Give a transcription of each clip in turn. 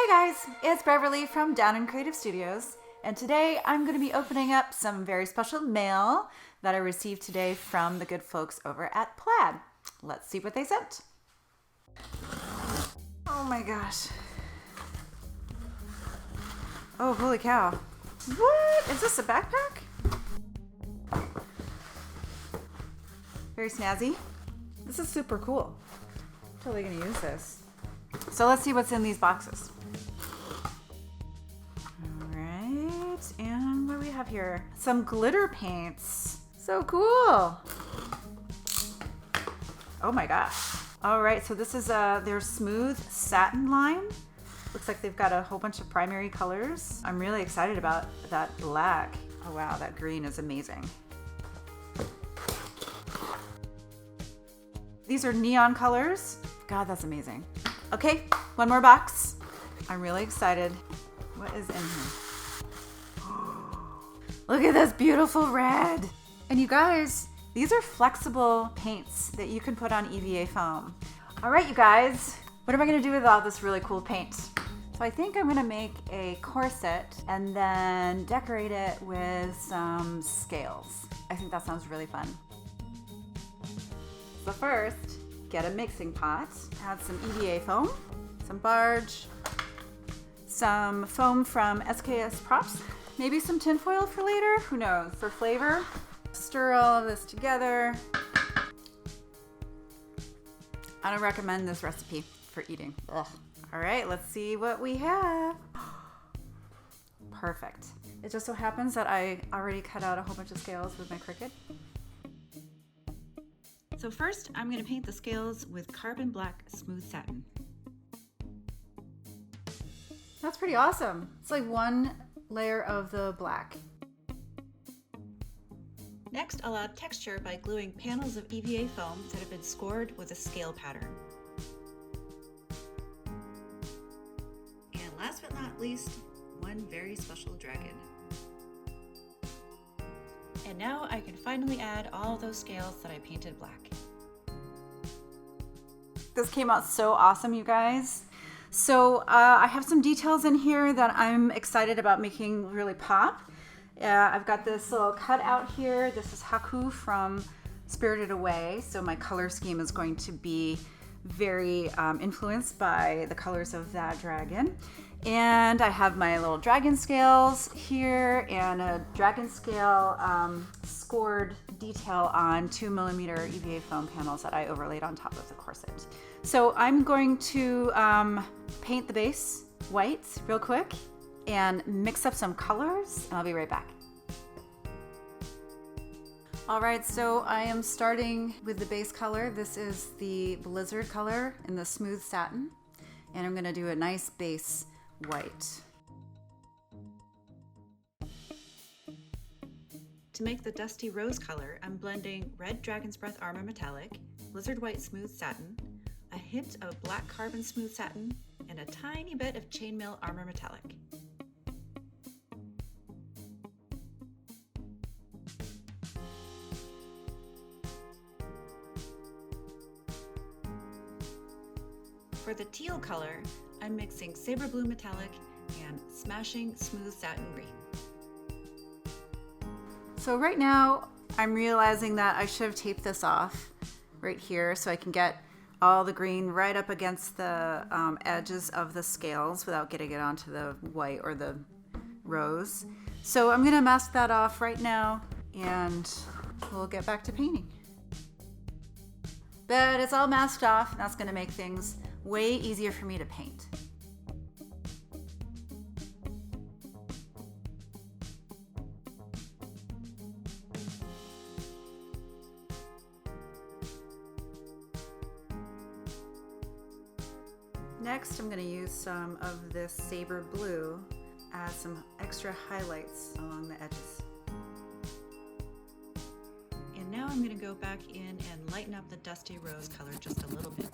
Hey guys, it's Beverly from Downen Creative Studios, and today I'm going to be opening up some very special mail that I received today from the good folks over at Plaid. Let's see what they sent. Oh my gosh. Oh, holy cow. What? Is this a backpack? Very snazzy. This is super cool. I'm totally going to use this. So let's see what's in these boxes. Alright, and what do we have here? Some glitter paints. So cool. Oh my gosh. Alright, so this is their smooth satin line. Looks like they've got a whole bunch of primary colors. I'm really excited about that black. Oh wow, that green is amazing. These are neon colors. God, that's amazing. Okay, one more box. I'm really excited. What is in here? Look at this beautiful red. And you guys, these are flexible paints that you can put on EVA foam. All right, you guys, what am I gonna do with all this really cool paint? So I think I'm gonna make a corset and then decorate it with some scales. I think that sounds really fun. So first, get a mixing pot, add some EVA foam, some barge, some foam from SKS Props, maybe some tin foil for later, who knows, for flavor. Stir all of this together. I don't recommend this recipe for eating. Ugh. All right, let's see what we have. Perfect. It just so happens that I already cut out a whole bunch of scales with my Cricut. So first, I'm going to paint the scales with carbon black smooth satin. That's pretty awesome. It's like one layer of the black. Next, I'll add texture by gluing panels of EVA foam that have been scored with a scale pattern. And last but not least, one very special dragon. And now I can finally add all those scales that I painted black. This came out so awesome, you guys. So I have some details in here that I'm excited about making really pop. I've got this little cutout here. This is Haku from Spirited Away. So my color scheme is going to be very influenced by the colors of that dragon. And I have my little dragon scales here and a dragon scale scored detail on 2mm EVA foam panels that I overlaid on top of the corset. So I'm going to paint the base white real quick and mix up some colors, and I'll be right back. All right, so I am starting with the base color. This is the Blizzard color in the smooth satin, and I'm gonna do a nice base white. To make the dusty rose color, I'm blending red Dragon's Breath Armor Metallic, Blizzard White Smooth Satin, a hint of black carbon smooth satin, and a tiny bit of chainmail armor metallic. For the teal color, I'm mixing Sabre Blue Metallic and Smashing Smooth Satin Green. So right now, I'm realizing that I should have taped this off right here so I can get all the green right up against the edges of the scales without getting it onto the white or the rose. So I'm gonna mask that off right now and we'll get back to painting. But it's all masked off, and that's gonna make things way easier for me to paint. Next, I'm going to use some of this Sabre Blue, add some extra highlights along the edges. And now I'm going to go back in and lighten up the dusty rose color just a little bit.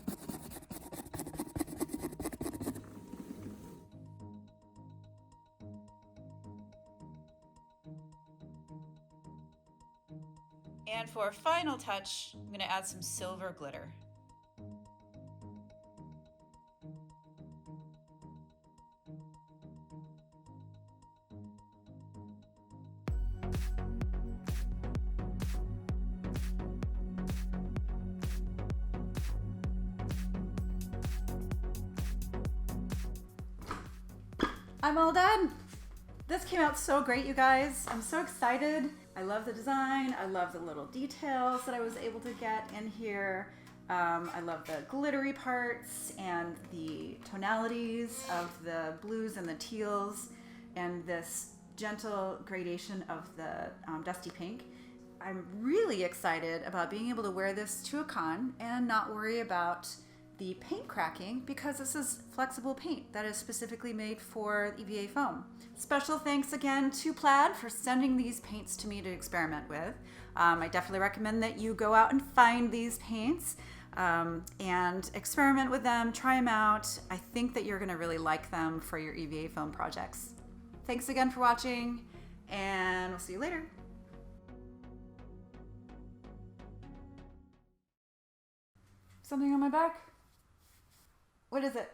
And for a final touch, I'm going to add some silver glitter. I'm all done. This came out so great, you guys. I'm so excited. I love the design. I love the little details that I was able to get in here. I love the glittery parts and the tonalities of the blues and the teals and this gentle gradation of the dusty pink. I'm really excited about being able to wear this to a con and not worry about the paint cracking because this is flexible paint that is specifically made for EVA foam. Special thanks again to Plaid for sending these paints to me to experiment with. I definitely recommend that you go out and find these paints and experiment with them, try them out. I think that you're gonna really like them for your EVA foam projects. Thanks again for watching, and we'll see you later. Something on my back? What is it?